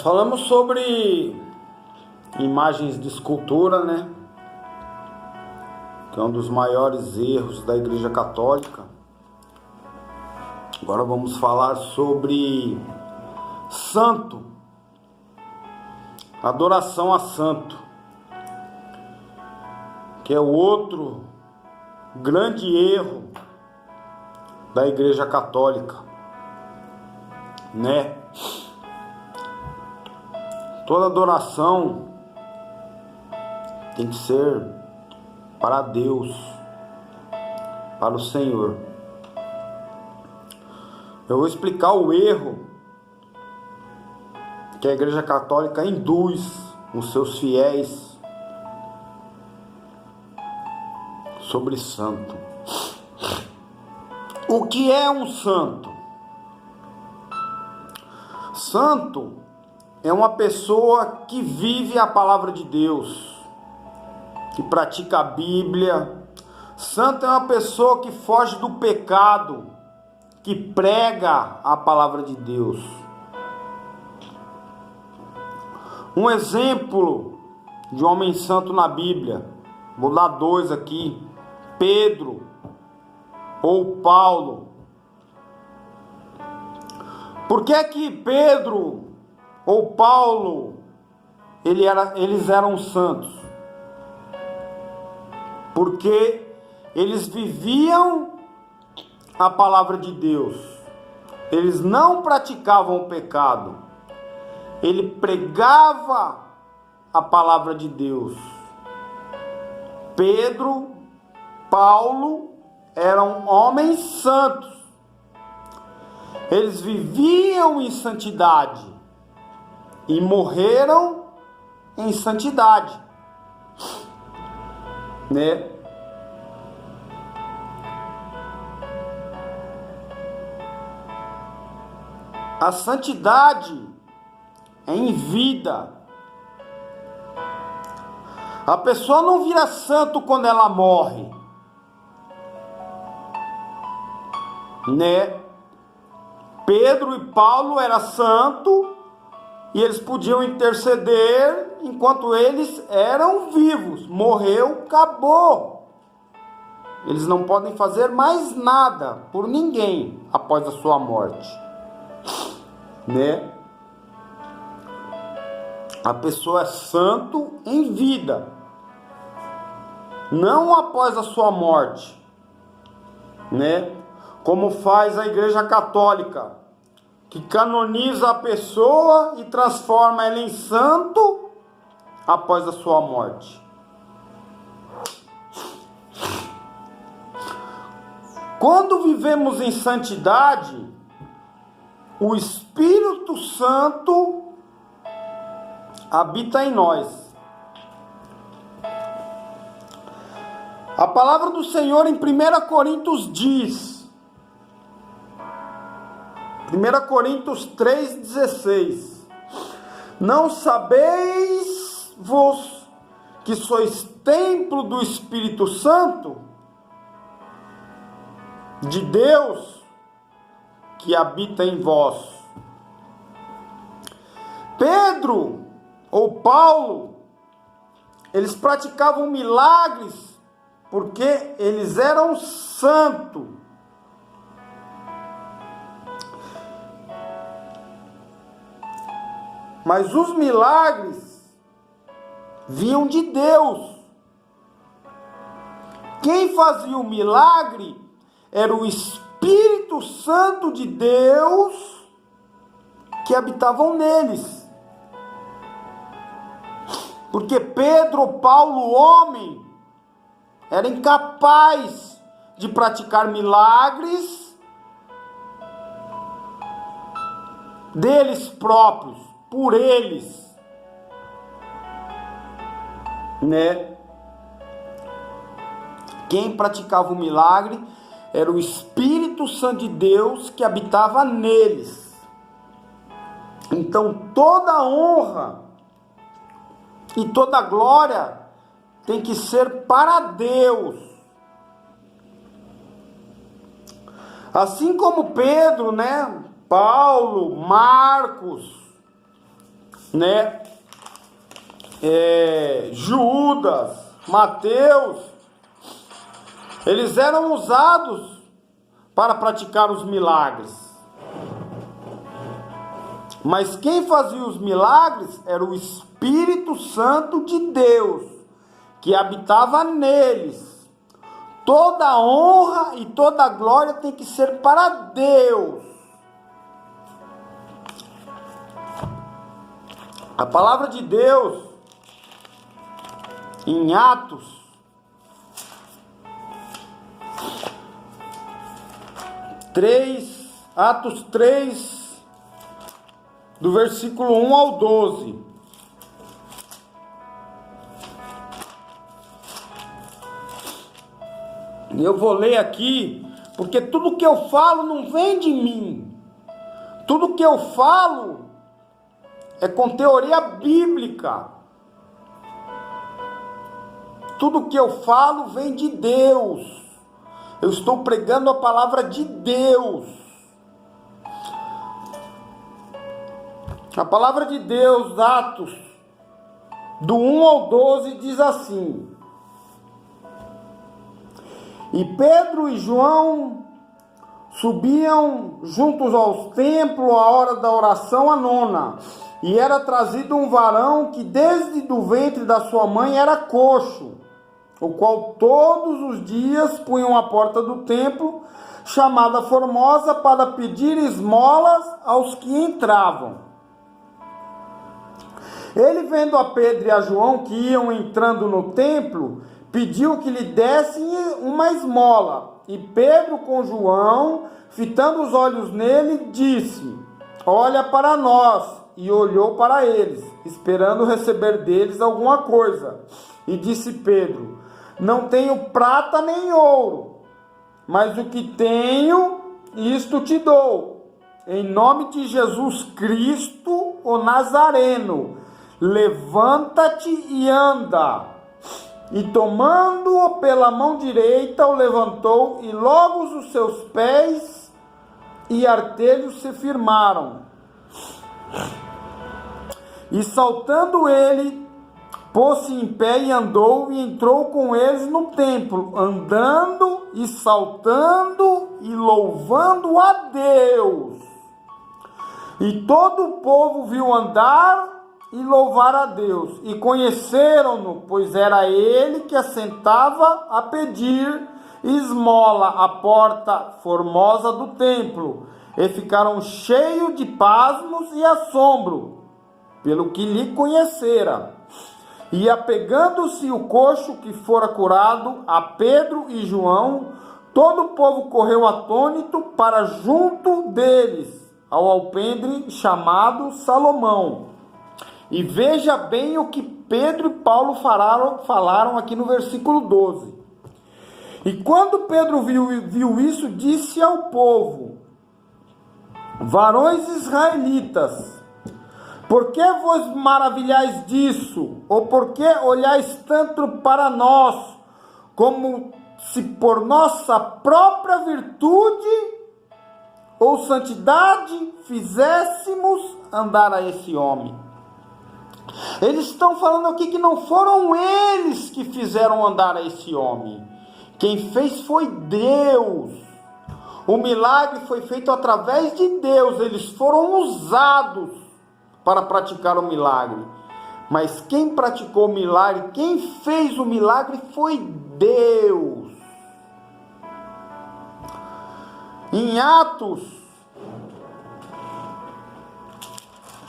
Falamos sobre imagens de escultura, né? Que é um dos maiores erros da Igreja Católica. Agora vamos falar sobre santo, adoração a santo, que é o outro grande erro da Igreja Católica, né? Toda adoração tem que ser para Deus, para o Senhor. Eu vou explicar o erro que a Igreja Católica induz nos seus fiéis sobre santo. O que é um santo? Santo é uma pessoa que vive a palavra de Deus, que pratica a Bíblia. Santo é uma pessoa que foge do pecado, que prega a palavra de Deus. Um exemplo de homem santo na Bíblia, vou dar dois aqui: Pedro ou Paulo. Por que que Pedro ou Paulo eles eram santos? Porque eles viviam a palavra de Deus, eles não praticavam o pecado, ele pregava a palavra de Deus. Pedro, Paulo eram homens santos, eles viviam em santidade e morreram em santidade, né? A santidade é em vida. A pessoa não vira santo quando ela morre, né? Pedro e Paulo eram santos e eles podiam interceder enquanto eles eram vivos. Morreu, acabou. Eles não podem fazer mais nada por ninguém após a sua morte, né? A pessoa é santo em vida, não após a sua morte, né? Como faz a Igreja Católica, que canoniza a pessoa e transforma ela em santo após a sua morte. Quando vivemos em santidade, o Espírito Santo habita em nós. A palavra do Senhor em 1 Coríntios diz, 1 Coríntios 3,16: Não sabeis vos que sois templo do Espírito Santo de Deus que habita em vós? Pedro ou Paulo, eles praticavam milagres porque eles eram santos. Mas os milagres vinham de Deus. Quem fazia o milagre era o Espírito Santo de Deus que habitavam neles. Porque Pedro, Paulo, homem, era incapaz de praticar milagres deles próprios, por eles, né? Quem praticava o milagre era o Espírito Santo de Deus que habitava neles. Então toda honra e toda glória tem que ser para Deus. Assim como Pedro, Paulo, Marcos, né? Judas, Mateus, eles eram usados para praticar os milagres. Mas quem fazia os milagres era o Espírito Santo de Deus, que habitava neles. Toda honra e toda glória tem que ser para Deus. A palavra de Deus, em Atos 3, do versículo 1 ao 12. Eu vou ler aqui, porque tudo que eu falo não vem de mim. Tudo que eu falo é com teoria bíblica. Tudo que eu falo vem de Deus. Eu estou pregando a palavra de Deus. A palavra de Deus, Atos, do 1 ao 12, diz assim: E Pedro e João subiam juntos ao templo à hora da oração, a nona, e era trazido um varão que desde do ventre da sua mãe era coxo, o qual todos os dias punham à porta do templo, chamada Formosa, para pedir esmolas aos que entravam. Ele, vendo a Pedro e a João que iam entrando no templo, pediu que lhe dessem uma esmola. E Pedro, com João, fitando os olhos nele, disse: Olha para nós. E olhou para eles, esperando receber deles alguma coisa. E disse Pedro: Não tenho prata nem ouro, mas o que tenho, isto te dou. Em nome de Jesus Cristo, o Nazareno, levanta-te e anda. E tomando-o pela mão direita, o levantou, e logo os seus pés e artelhos se firmaram. E saltando ele, pôs-se em pé e andou, e entrou com eles no templo, andando e saltando e louvando a Deus. E todo o povo viu andar e louvar a Deus, e conheceram-no, pois era ele que assentava a pedir esmola à porta formosa do templo, e ficaram cheios de pasmos e assombro, pelo que lhe conhecera. E apegando-se o coxo que fora curado a Pedro e João, todo o povo correu atônito para junto deles, ao alpendre chamado Salomão. E veja bem o que Pedro e Paulo falaram aqui no versículo 12. E quando Pedro viu isso, disse ao povo: Varões israelitas, por que vos maravilhais disso? Ou por que olhais tanto para nós, como se por nossa própria virtude ou santidade fizéssemos andar a esse homem? Eles estão falando aqui que não foram eles que fizeram andar a esse homem. Quem fez foi Deus. O milagre foi feito através de Deus. Eles foram usados para praticar o milagre. Mas quem praticou o milagre, quem fez o milagre foi Deus. Em Atos,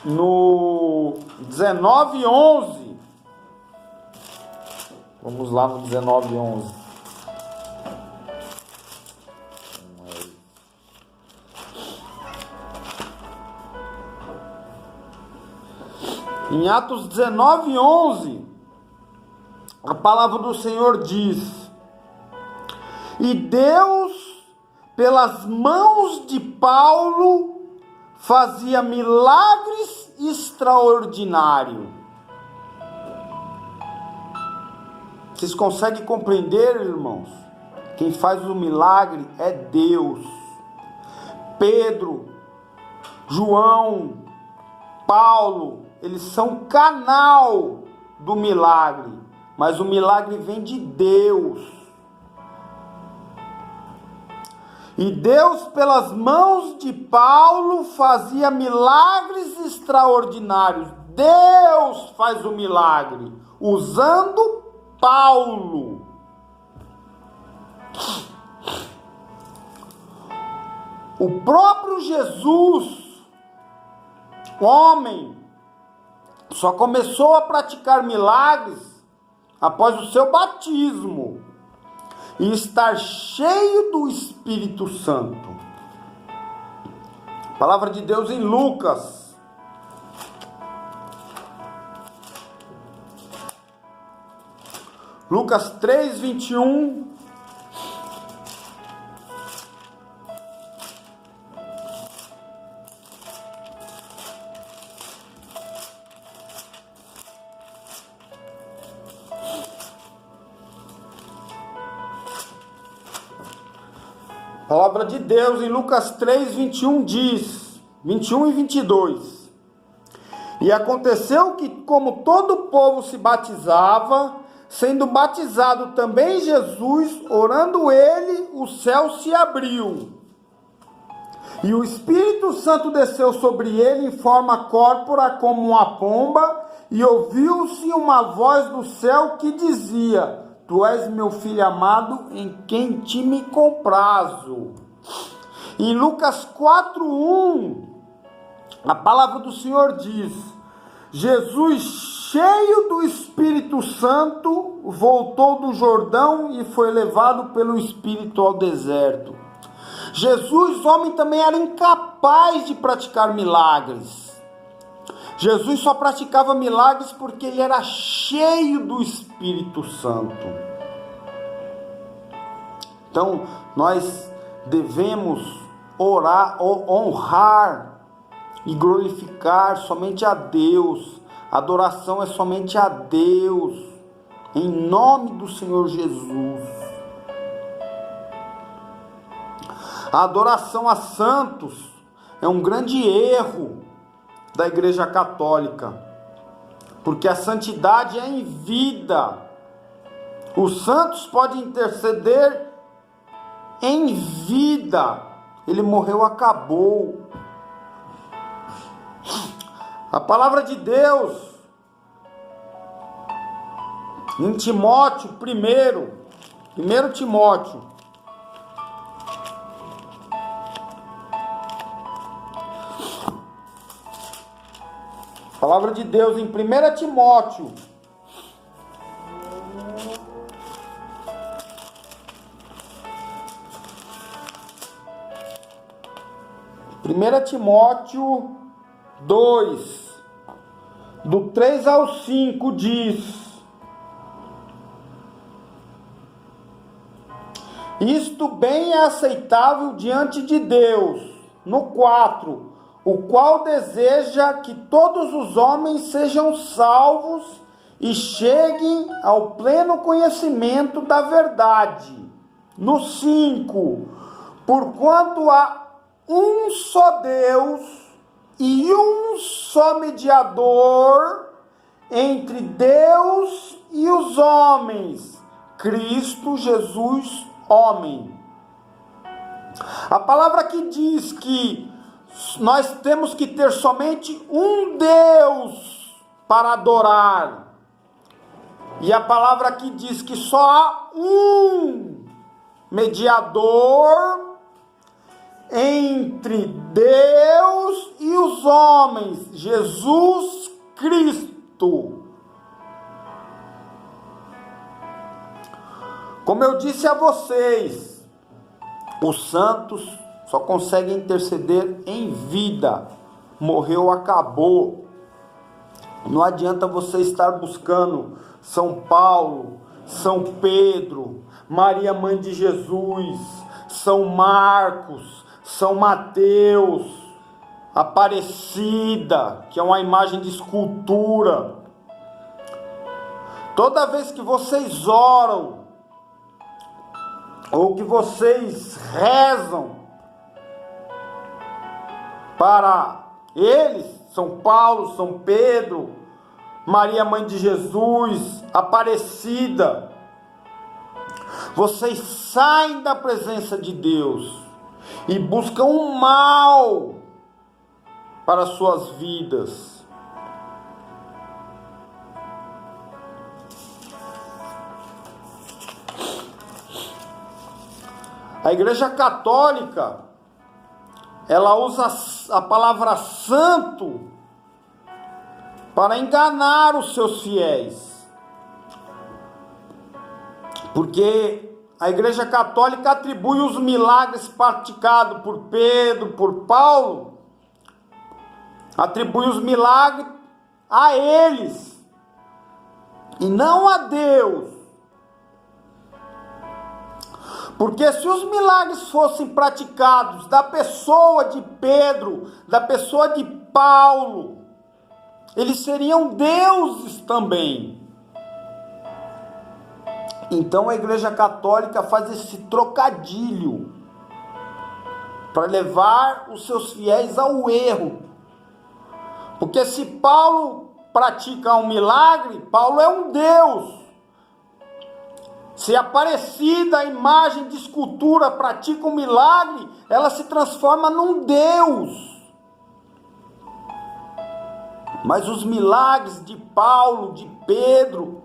no 19:11, vamos lá no 19:11. Em Atos 19:11, a palavra do Senhor diz: E Deus, pelas mãos de Paulo, fazia milagres extraordinários. Vocês conseguem compreender, irmãos? Quem faz o milagre é Deus. Pedro, João, Paulo, eles são canal do milagre, mas o milagre vem de Deus. E Deus, pelas mãos de Paulo, fazia milagres extraordinários. Deus faz o milagre, usando Paulo. O próprio Jesus, homem, só começou a praticar milagres após o seu batismo e estar cheio do Espírito Santo. Palavra de Deus em Lucas. Lucas 3, 21. A palavra de Deus em Lucas 3, 21 diz, 21 e 22. E aconteceu que, como todo o povo se batizava, sendo batizado também Jesus, orando ele, o céu se abriu. E o Espírito Santo desceu sobre ele em forma corpórea como uma pomba, e ouviu-se uma voz do céu que dizia: Tu és meu filho amado, em quem te me comprazo. Em Lucas 4:1, a palavra do Senhor diz: Jesus, cheio do Espírito Santo, voltou do Jordão e foi levado pelo Espírito ao deserto. Jesus, homem, também era incapaz de praticar milagres. Jesus só praticava milagres porque ele era cheio do Espírito Santo. Então, nós devemos orar, honrar e glorificar somente a Deus. A adoração é somente a Deus, em nome do Senhor Jesus. A adoração a santos é um grande erro da Igreja Católica, porque a santidade é em vida. Os santos podem interceder em vida. Ele morreu, acabou. A palavra de Deus em Timóteo, 1 Timóteo, palavra de Deus em 1 Timóteo, Primeira Timóteo 2, do 3 ao 5 diz: Isto bem é aceitável diante de Deus. No 4, o qual deseja que todos os homens sejam salvos e cheguem ao pleno conhecimento da verdade. No 5, porquanto há um só Deus e um só mediador entre Deus e os homens, Cristo Jesus, homem. A palavra que diz que nós temos que ter somente um Deus para adorar, e a palavra que diz que só há um mediador entre Deus e os homens, Jesus Cristo. Como eu disse a vocês, os santos só conseguem interceder em vida. Morreu, acabou. Não adianta você estar buscando São Paulo, São Pedro, Maria Mãe de Jesus, São Marcos, São Mateus, Aparecida, que é uma imagem de escultura. Toda vez que vocês oram, ou que vocês rezam para eles, São Paulo, São Pedro, Maria, mãe de Jesus, Aparecida. Vocês saem da presença de Deus e buscam o mal para suas vidas. A Igreja Católica, ela usa a palavra santo para enganar os seus fiéis. Porque a Igreja Católica atribui os milagres praticados por Pedro, por Paulo, atribui os milagres a eles e não a Deus. Porque se os milagres fossem praticados da pessoa de Pedro, da pessoa de Paulo, eles seriam deuses também. Então a Igreja Católica faz esse trocadilho para levar os seus fiéis ao erro. Porque se Paulo pratica um milagre, Paulo é um Deus. Se Aparecida, a imagem de escultura, pratica um milagre, ela se transforma num Deus. Mas os milagres de Paulo, de Pedro,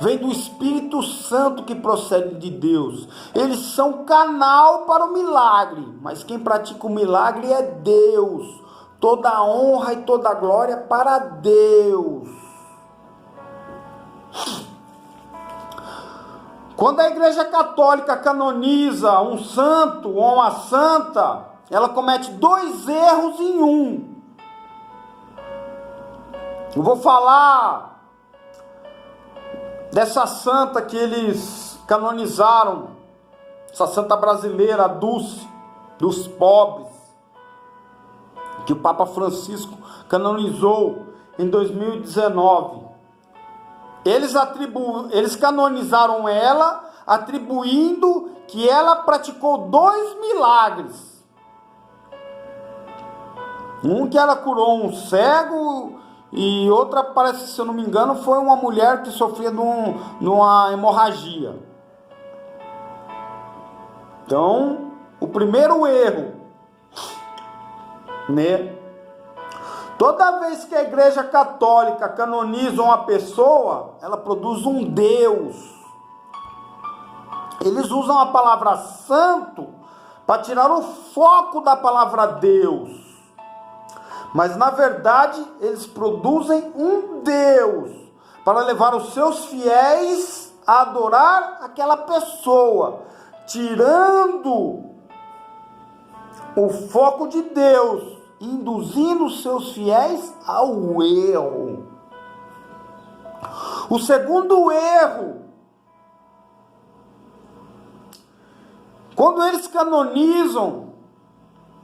vêm do Espírito Santo que procede de Deus. Eles são canal para o milagre, mas quem pratica o milagre é Deus. Toda a honra e toda a glória para Deus. Quando a Igreja Católica canoniza um santo ou uma santa, ela comete 2 erros em um. Eu vou falar dessa santa que eles canonizaram, essa santa brasileira, a Dulce, dos pobres, que o Papa Francisco canonizou em 2019. Eles canonizaram ela, atribuindo que ela praticou 2 milagres. Um que ela curou um cego e outra, parece, se eu não me engano, foi uma mulher que sofria de uma hemorragia. Então, o primeiro erro, né? Toda vez que a Igreja Católica canoniza uma pessoa, ela produz um Deus. Eles usam a palavra santo para tirar o foco da palavra Deus. Mas na verdade, eles produzem um Deus para levar os seus fiéis a adorar aquela pessoa, tirando o foco de Deus, induzindo os seus fiéis ao erro. O segundo erro, quando eles canonizam,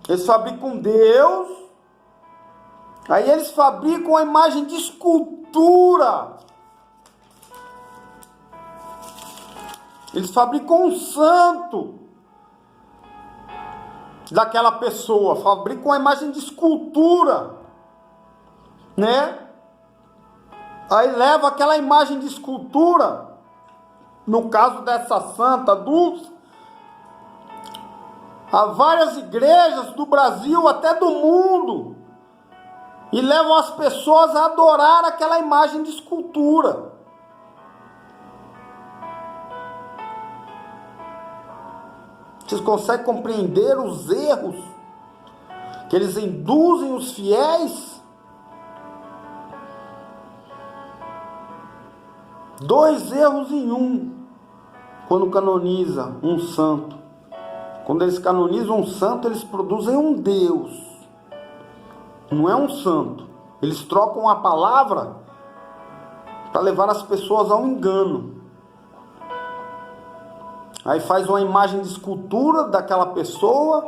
eles fabricam Deus, aí eles fabricam a imagem de escultura. Eles fabricam um santo daquela pessoa, fabricam uma imagem de escultura, né? Aí leva aquela imagem de escultura, no caso dessa santa Dulce, a várias igrejas do Brasil, até do mundo, e levam as pessoas a adorar aquela imagem de escultura. Vocês conseguem compreender os erros que eles induzem os fiéis? 2 erros em um, quando canoniza um santo. Quando eles canonizam um santo, eles produzem um Deus. Não é um santo. Eles trocam a palavra para levar as pessoas ao engano. Aí faz uma imagem de escultura daquela pessoa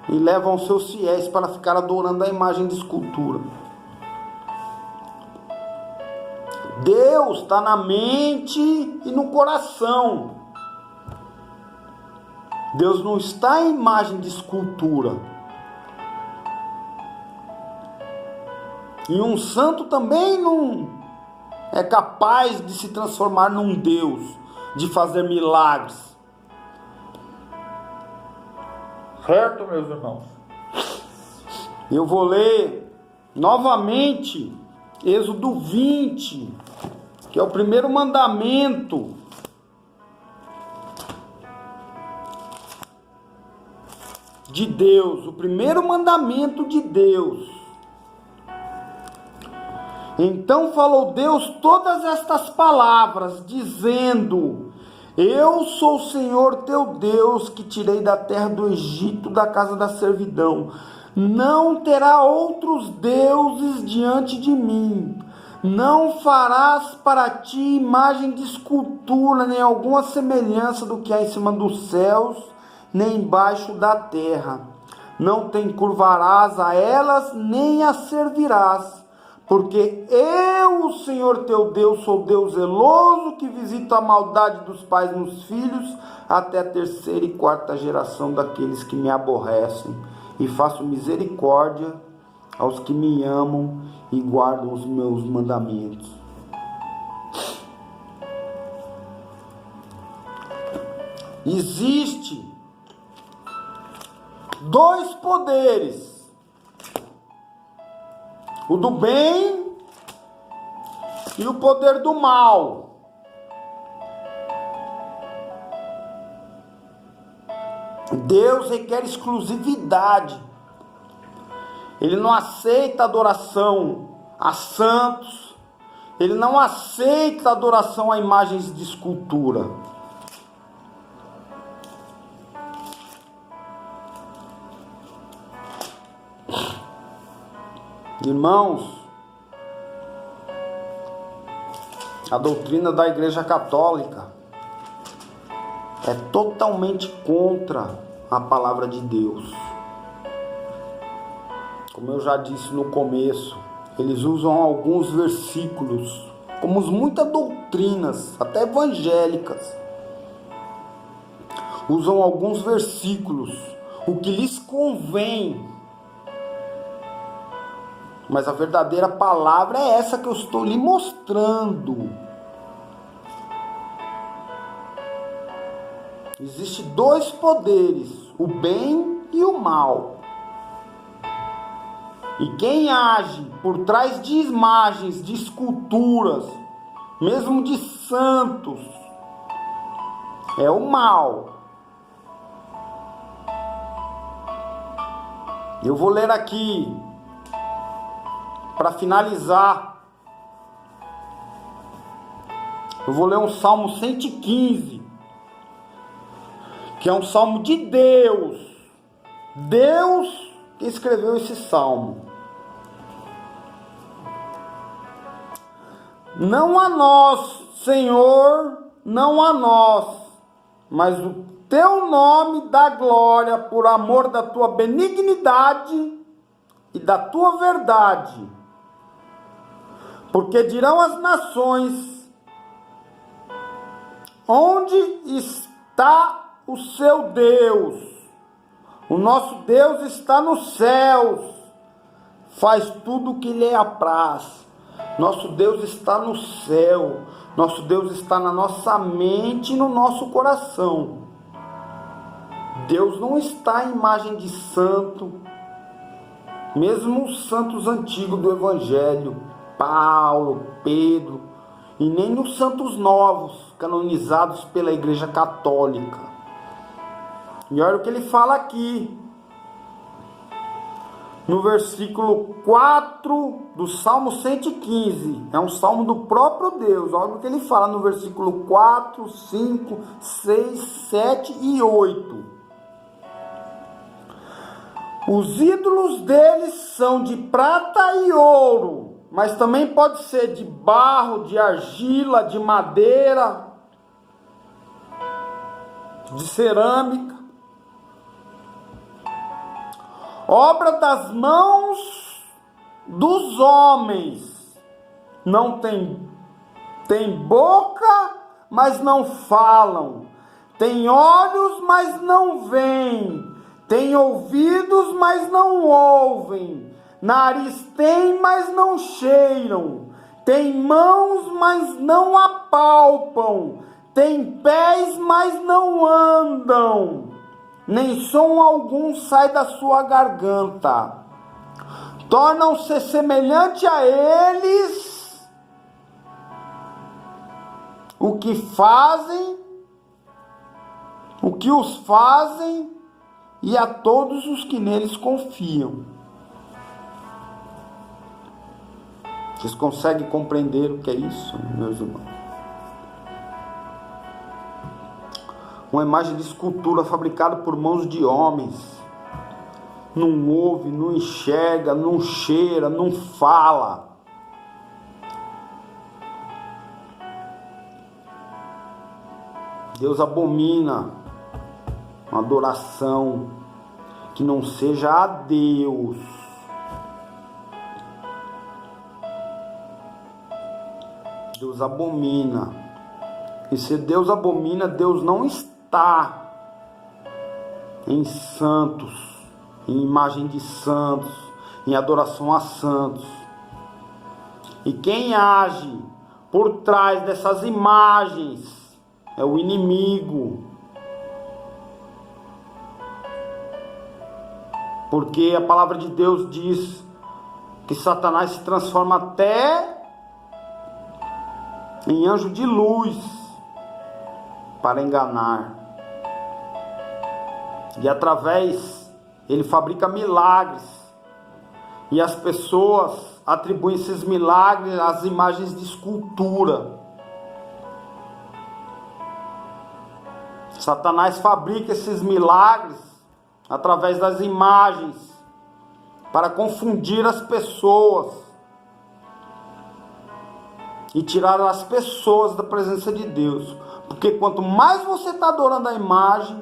e levam os seus fiéis para ficar adorando a imagem de escultura. Deus está na mente e no coração. Deus não está em imagem de escultura. E um santo também não é capaz de se transformar num Deus, de fazer milagres. Certo, meus irmãos? Eu vou ler novamente Êxodo 20, que é o primeiro mandamento. De Deus, o primeiro mandamento de Deus. Então falou Deus todas estas palavras, dizendo: Eu sou o Senhor teu Deus, que tirei da terra do Egito, da casa da servidão. Não terá outros deuses diante de mim. Não farás para ti imagem de escultura, nem alguma semelhança do que há em cima dos céus, nem embaixo da terra. Não te encurvarás a elas, nem as servirás. Porque eu, o Senhor teu Deus, sou Deus zeloso, que visito a maldade dos pais nos filhos, até a terceira e quarta geração daqueles que me aborrecem. E faço misericórdia aos que me amam e guardam os meus mandamentos. Existe dois poderes: o do bem e o poder do mal. Deus requer exclusividade. Ele não aceita adoração a santos. Ele não aceita adoração a imagens de escultura. Irmãos, a doutrina da Igreja Católica é totalmente contra a palavra de Deus. Como eu já disse no começo, eles usam alguns versículos, como muitas doutrinas, até evangélicas, usam alguns versículos, o que lhes convém. Mas a verdadeira palavra é essa que eu estou lhe mostrando. Existem dois poderes, o bem e o mal. E quem age por trás de imagens, de esculturas, mesmo de santos, é o mal. Eu vou ler aqui, para finalizar, eu vou ler um Salmo 115, que é um salmo de Deus. Deus que escreveu esse salmo. Não a nós, Senhor, não a nós, mas o teu nome dá glória por amor da tua benignidade e da tua verdade. Porque dirão as nações: onde está o seu Deus? O nosso Deus está nos céus, faz tudo o que lhe apraz. Nosso Deus está no céu, nosso Deus está na nossa mente e no nosso coração. Deus não está em imagem de santo, mesmo os santos antigos do Evangelho, Paulo, Pedro, e nem nos santos novos, canonizados pela Igreja Católica. E olha o que ele fala aqui, no versículo 4 do Salmo 115, é um salmo do próprio Deus. Olha o que ele fala no versículo 4, 5, 6, 7 e 8. Os ídolos deles são de prata e ouro, mas também pode ser de barro, de argila, de madeira, de cerâmica. Obra das mãos dos homens. Não tem boca, mas não falam. Tem olhos, mas não veem. Tem ouvidos, mas não ouvem. Nariz tem, mas não cheiram. Tem mãos, mas não apalpam. Tem pés, mas não andam. Nem som algum sai da sua garganta. Tornam-se semelhante a eles o que os fazem e a todos os que neles confiam. Vocês conseguem compreender o que é isso, meus irmãos? Uma imagem de escultura fabricada por mãos de homens. Não ouve, não enxerga, não cheira, não fala. Deus abomina uma adoração que não seja a Deus. Deus abomina. E se Deus abomina, Deus não está em santos, em imagem de santos, em adoração a santos. E quem age por trás dessas imagens é o inimigo. Porque a palavra de Deus diz que Satanás se transforma até em anjo de luz para enganar. E através, ele fabrica milagres. E as pessoas atribuem esses milagres às imagens de escultura. Satanás fabrica esses milagres através das imagens para confundir as pessoas e tirar as pessoas da presença de Deus. Porque quanto mais você está adorando a imagem,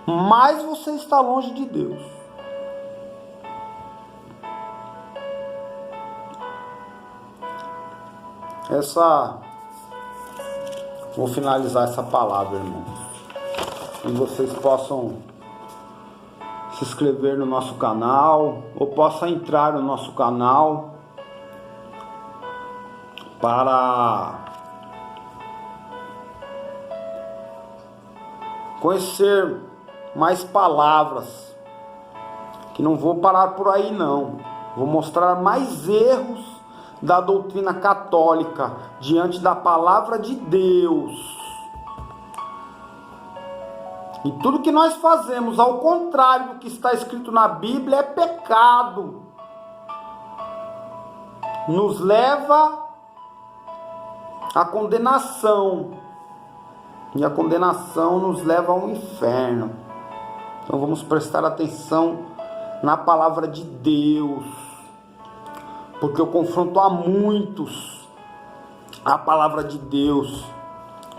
mais você está longe de Deus. Vou finalizar essa palavra, irmãos. Que vocês possam se inscrever no nosso canal, ou possam entrar no nosso canal para conhecer mais palavras, que não vou parar por aí não, vou mostrar mais erros da doutrina católica diante da palavra de Deus. E tudo que nós fazemos ao contrário do que está escrito na Bíblia é pecado, nos leva à condenação, e a condenação nos leva ao inferno. Então vamos prestar atenção na palavra de Deus, porque eu confronto a muitos a palavra de Deus,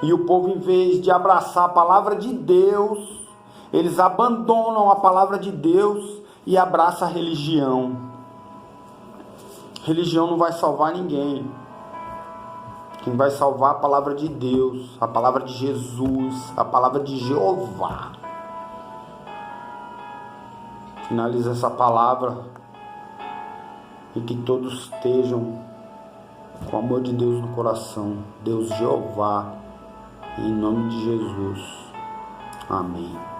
e o povo, em vez de abraçar a palavra de Deus, eles abandonam a palavra de Deus e abraçam a religião. Religião não vai salvar ninguém. Quem vai salvar a palavra de Deus, a palavra de Jesus, a palavra de Jeová. Finaliza essa palavra e que todos estejam com o amor de Deus no coração. Deus Jeová, em nome de Jesus. Amém.